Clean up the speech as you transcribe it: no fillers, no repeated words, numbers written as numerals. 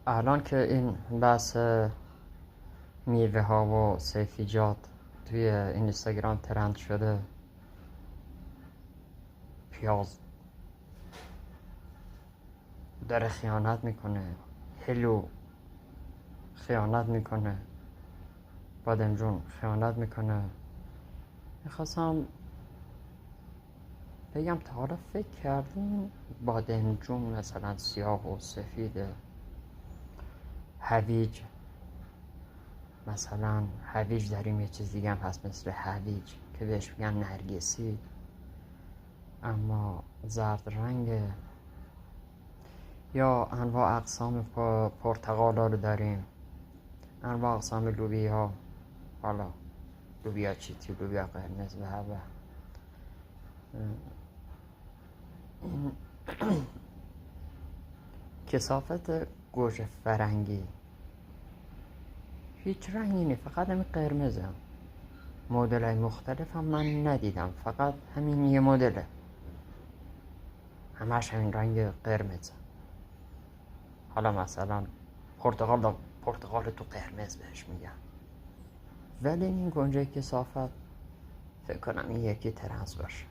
الان که این بحث میوه ها و سبزیجات توی اینستاگرام ترند شده، پیاز داره خیانت میکنه، هلو خیانت میکنه، بادمجون خیانت میکنه. میخواستم بگم تا حالا فکر کردین بادمجون مثلا سیاه و سفیده، هویج مثلا هویج داریم، یه چیز دیگه هم هست مثل هویج که بهش میگن نرگسی اما زرد رنگه. یا انواع اقسام پرتقال ها رو داریم، انواع اقسام لوبیا، حالا لوبیا چیتی، لوبیا قرمز و این کثافت گوجه فرنگی هیچ رنگی نیست، فقط همین قرمزه. مدل های مختلف هم من ندیدم، فقط همین یه مدله، همش همین رنگ قرمزه. حالا مثلا پرتقال تو قرمز بهش میگن. ولی این گنجه کثافت فکر کنم این یکی ترنس باشه.